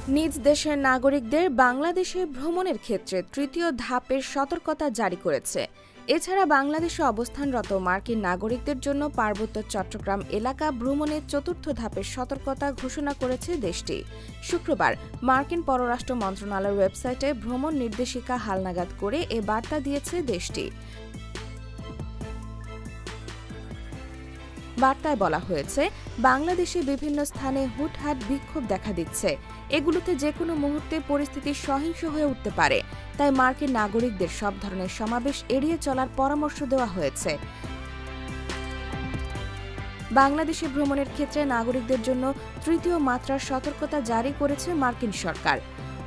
নিজ দেশের নাগরিকদের বাংলাদেশে ভ্রমণের ক্ষেত্রে তৃতীয় ধাপের সতর্কতা জারি করেছে। এছাড়া বাংলাদেশে অবস্থানরত মার্কিন নাগরিকদের জন্য পার্বত্য চট্টগ্রাম এলাকা ভ্রমণের চতুর্থ ধাপের সতর্কতা ঘোষণা করেছে দেশটি। শুক্রবার মার্কিন পররাষ্ট্র মন্ত্রণালয়ের ওয়েবসাইটে ভ্রমণ নির্দেশিকা হালনাগাদ করে এ বার্তা দিয়েছে দেশটি। বার্তায় বলা হয়েছে, বাংলাদেশে বিভিন্ন স্থানে হুটহাট বিক্ষোভ দেখা দিচ্ছে। এগুলোতে যে কোনো মুহূর্তে পরিস্থিতি সহিংস হয়ে উঠতে পারে। তাই মার্কিন নাগরিকদের সব ধরনের সমাবেশ এড়িয়ে চলার পরামর্শ দেওয়া হয়েছে। বাংলাদেশে ভ্রমণের ক্ষেত্রে নাগরিকদের জন্য তৃতীয় মাত্রার সতর্কতা জারি করেছে মার্কিন সরকার।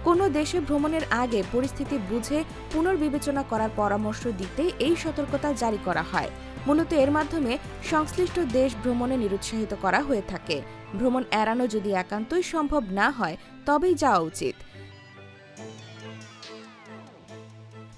কোনো দেশে ভ্রমণের আগে পরিস্থিতি বুঝে পুনর্বিবেচনা করার পরামর্শ দিতে এই সতর্কতা জারি করা হয়। মূলত এর মাধ্যমে সংশ্লিষ্ট দেশ ভ্রমণে নিরুৎসাহিত করা হয়ে থাকে। ভ্রমণ এড়ানো যদি একান্তই সম্ভব না হয় তবেই যাওয়া উচিত।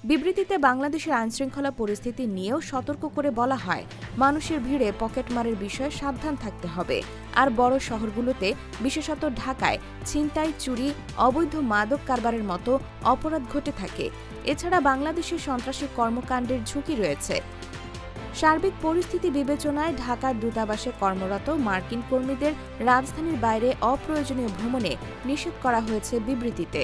বিবৃতিতে বাংলাদেশের আইনশৃঙ্খলা পরিস্থিতি নিয়েও সতর্ক করে বলা হয়, মানুষের ভিড়ে পকেটমারের বিষয়ে সাবধান থাকতে হবে। আর বড় শহরগুলোতে, বিশেষত ঢাকায়, ছিনতাই, চুরি, অবৈধ মাদক কারবারের মতো অপরাধ ঘটে থাকে। এছাড়া বাংলাদেশে সন্ত্রাসী কর্মকাণ্ডের ঝুঁকি রয়েছে। সার্বিক পরিস্থিতি বিবেচনায় ঢাকার দূতাবাসে কর্মরত মার্কিন কর্মীদের রাজধানীর বাইরে অপ্রয়োজনীয় ভ্রমণে নিষেধ করা হয়েছে বিবৃতিতে।